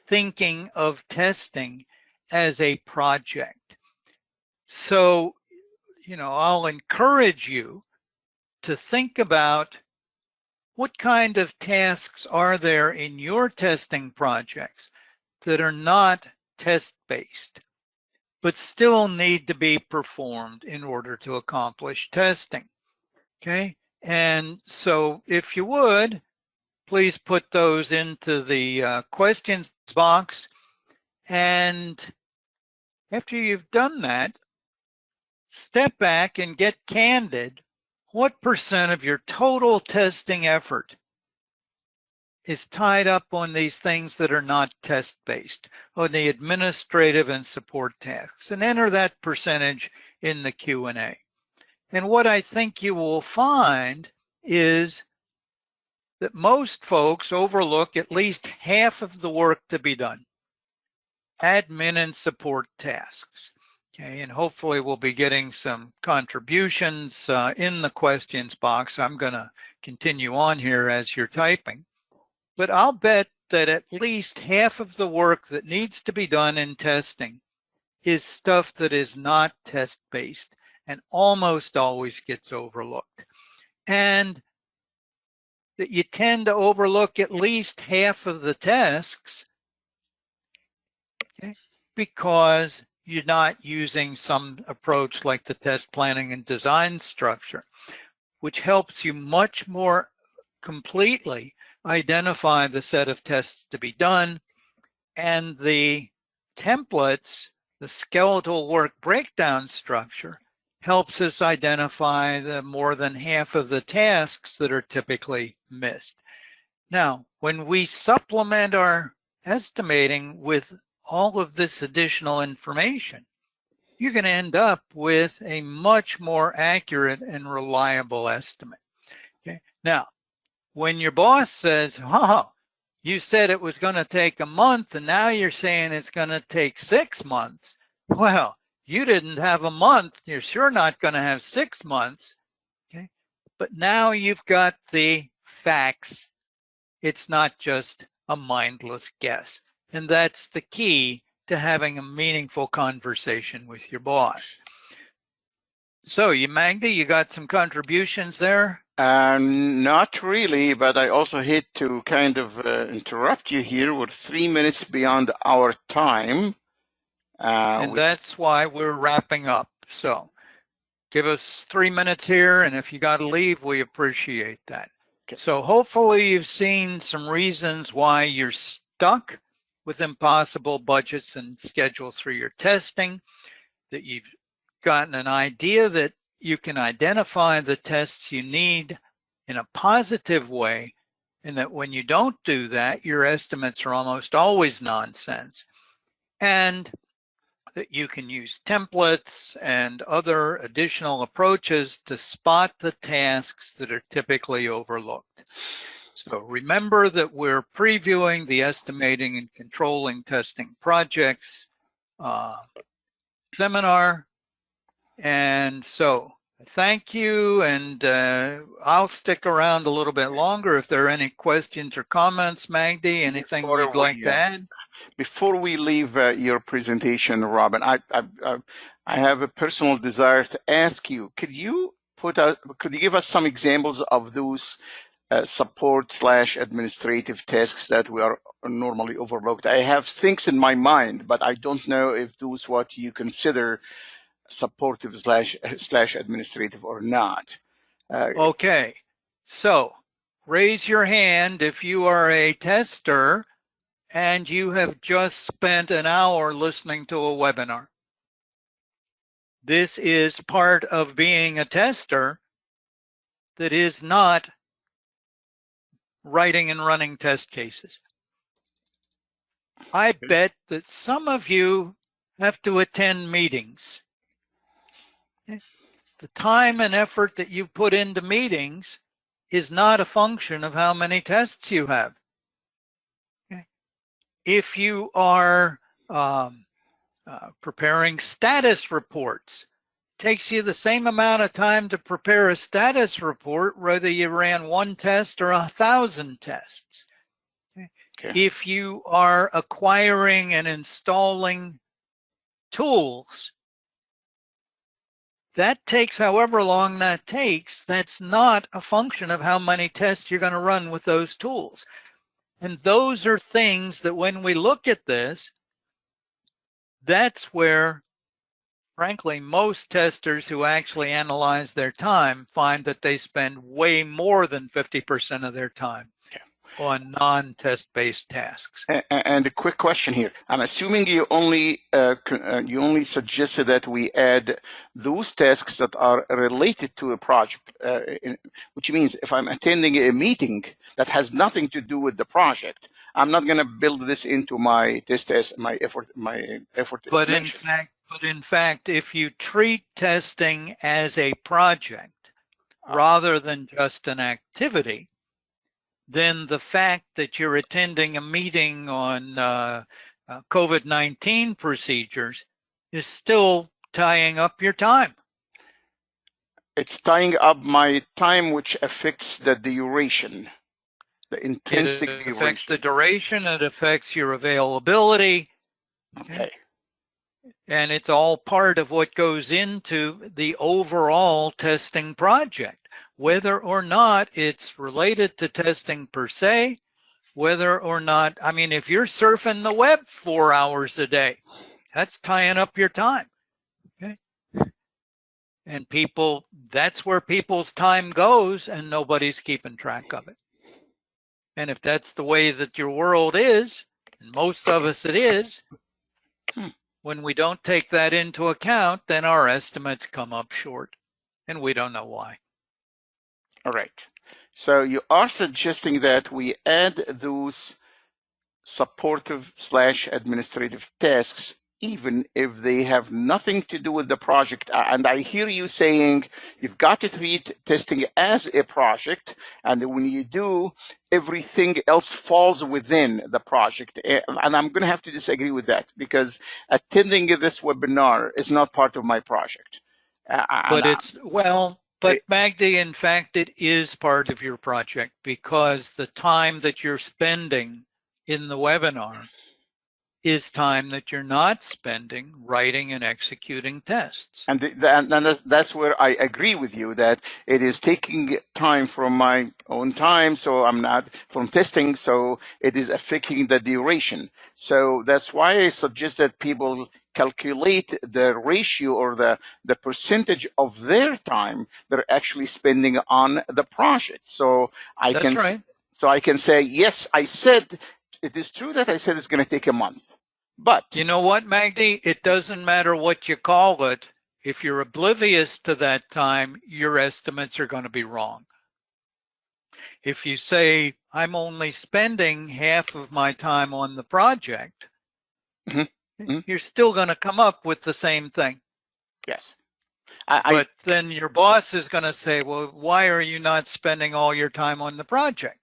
thinking of testing as a project. So, I'll encourage you to think about what kind of tasks are there in your testing projects that are not test-based, but still need to be performed in order to accomplish testing. Okay, and so if you would, please put those into the questions box. And after you've done that, step back and get candid. What percent of your total testing effort is tied up on these things that are not test-based, on the administrative and support tasks? And enter that percentage in the Q&A. And what I think you will find is that most folks overlook at least half of the work to be done, admin and support tasks. Okay, and hopefully we'll be getting some contributions in the questions box. I'm going to continue on here as you're typing, but I'll bet that at least half of the work that needs to be done in testing is stuff that is not test-based and almost always gets overlooked. And that you tend to overlook at least half of the tasks, okay, because you're not using some approach like the test planning and design structure, which helps you much more completely identify the set of tests to be done, and the templates, the skeletal work breakdown structure, helps us identify the more than half of the tasks that are typically missed. Now, when we supplement our estimating with all of this additional information, you're going to end up with a much more accurate and reliable estimate. Okay. Now, when your boss says, "Oh, you said it was going to take a month and now you're saying it's going to take 6 months," well, you didn't have a month. You're sure not going to have 6 months. Okay. But now you've got the facts. It's not just a mindless guess. And that's the key to having a meaningful conversation with your boss. So, Magda, you got some contributions there? Not really, but I also hate to kind of interrupt you here. We're 3 minutes beyond our time. And that's why we're wrapping up. So give us 3 minutes here, and if you got to leave, we appreciate that. Okay. So hopefully you've seen some reasons why you're stuck with impossible budgets and schedules for your testing, that you've gotten an idea that you can identify the tests you need in a positive way, and that when you don't do that, your estimates are almost always nonsense, and that you can use templates and other additional approaches to spot the tasks that are typically overlooked. So remember that we're previewing the estimating and controlling testing projects seminar. And so thank you, and I'll stick around a little bit longer if there are any questions or comments. Magdi, anything you'd like to add? Before we leave your presentation, Robin, I have a personal desire to ask you, could you give us some examples of those support/administrative tasks that we are normally overlooked? I have things in my mind, but I don't know if those what you consider supportive slash administrative or not. Okay, so raise your hand if you are a tester and you have just spent an hour listening to a webinar. This is part of being a tester that is not writing and running test cases. I bet that some of you have to attend meetings. The time and effort that you put into meetings is not a function of how many tests you have. Okay. If you are preparing status reports, it takes you the same amount of time to prepare a status report whether you ran one test or 1,000 tests. Okay. If you are acquiring and installing tools, that takes however long that takes. That's not a function of how many tests you're going to run with those tools. And those are things that when we look at this, that's where, frankly, most testers who actually analyze their time find that they spend way more than 50% of their time on non-test-based tasks. And a quick question here. I'm assuming you only suggested that we add those tasks that are related to a project, which means if I'm attending a meeting that has nothing to do with the project, I'm not going to build this into my test, my effort estimation. But in fact, if you treat testing as a project rather than just an activity, then the fact that you're attending a meeting on COVID-19 procedures is still tying up your time. It's tying up my time, which affects the duration, the intrinsic duration. It affects the duration, it affects your availability. Okay. And it's all part of what goes into the overall testing project. Whether or not it's related to testing per se, whether or not, I mean, if you're surfing the web 4 hours a day, that's tying up your time. Okay. And people, that's where people's time goes and nobody's keeping track of it. And if that's the way that your world is, and most of us it is, when we don't take that into account, then our estimates come up short and we don't know why. All right. So you are suggesting that we add those supportive / administrative tasks, even if they have nothing to do with the project. And I hear you saying you've got to treat testing as a project. And when you do, everything else falls within the project. And I'm going to have to disagree with that because attending this webinar is not part of my project. But Magdi, in fact, it is part of your project because the time that you're spending in the webinar is time that you're not spending writing and executing tests. And that's where I agree with you that it is taking time from my own time, so I'm not from testing, so it is affecting the duration. So that's why I suggest that people calculate the ratio or the percentage of their time they're actually spending on the project. So I can say, yes, I said, it is true that I said it's going to take a month. But you know what, Magdi? It doesn't matter what you call it. If you're oblivious to that time, your estimates are going to be wrong. If you say, I'm only spending half of my time on the project, you're still going to come up with the same thing. Yes. But then your boss is going to say, well, why are you not spending all your time on the project?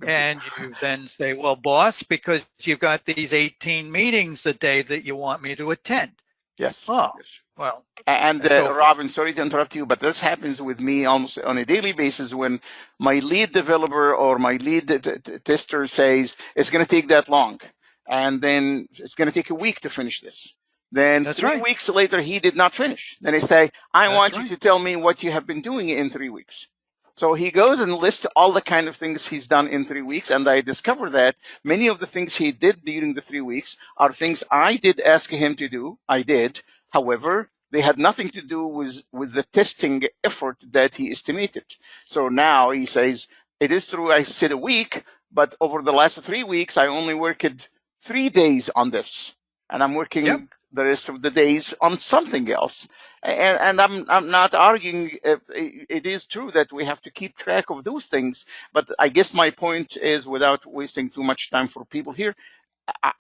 And you then say, well, boss, because you've got these 18 meetings a day that you want me to attend. Yes. Oh, yes. Well. And Robin, sorry to interrupt you, but this happens with me almost on a daily basis when my lead developer or my lead tester says it's going to take that long. And then it's going to take a week to finish this. Then That's 3 weeks later, he did not finish. Then I say, I want you to tell me what you have been doing in 3 weeks. So he goes and lists all the kind of things he's done in 3 weeks. And I discover that many of the things he did during the 3 weeks are things I did ask him to do. I did. However, they had nothing to do with the testing effort that he estimated. So now he says, it is true I said a week, but over the last 3 weeks, I only worked 3 days on this. And I'm working the rest of the days on something else. And I'm not arguing. It is true that we have to keep track of those things. But I guess my point is, without wasting too much time for people here,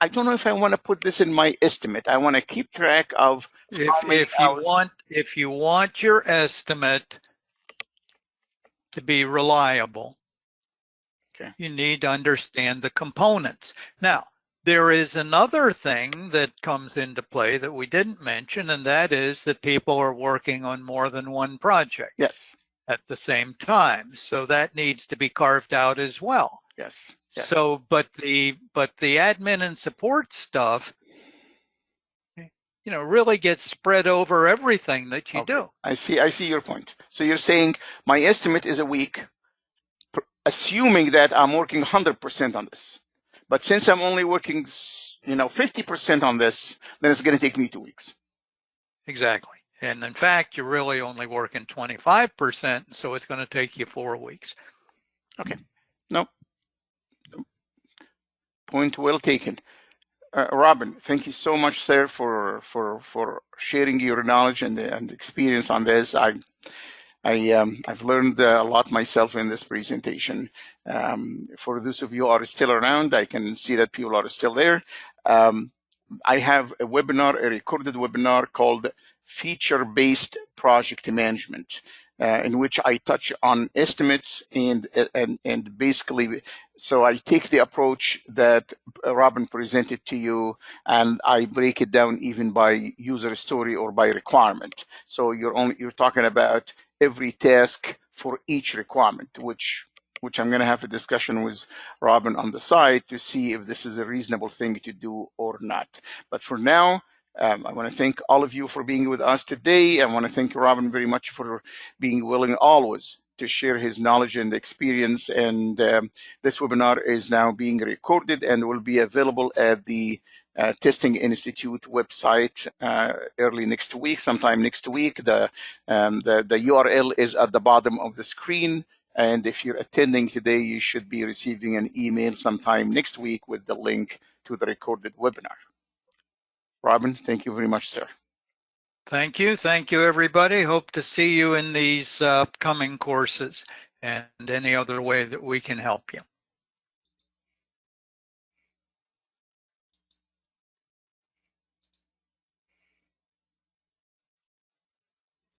I don't know if I want to put this in my estimate. I want to keep track of if you want your estimate to be reliable, you need to understand the components. Now, there is another thing that comes into play that we didn't mention, and that is that people are working on more than one project. Yes. At the same time. So that needs to be carved out as well. Yes. Yes. So, but the admin and support stuff, really gets spread over everything that you do. I see your point. So you're saying my estimate is a week, assuming that I'm working 100% on this. But since I'm only working, 50% on this, then it's going to take me 2 weeks. Exactly. And in fact, you're really only working 25%, so it's going to take you 4 weeks. Okay. No. Point well taken. Robin, thank you so much, sir, for sharing your knowledge and experience on this. I've learned a lot myself in this presentation. For those of you who are still around, I can see that people are still there. I have a webinar, a recorded webinar called Feature-Based Project Management, in which I touch on estimates and basically, so I take the approach that Robin presented to you, and I break it down even by user story or by requirement. So you're talking about every task for each requirement, which I'm going to have a discussion with Robin on the side to see if this is a reasonable thing to do or not. But for now, I want to thank all of you for being with us today. I want to thank Robin very much for being willing always to share his knowledge and experience. And this webinar is now being recorded and will be available at the Testing Institute website early next week, sometime next week. The URL is at the bottom of the screen. And if you're attending today, you should be receiving an email sometime next week with the link to the recorded webinar. Robin, thank you very much, sir. Thank you. Thank you, everybody. Hope to see you in these upcoming courses and any other way that we can help you.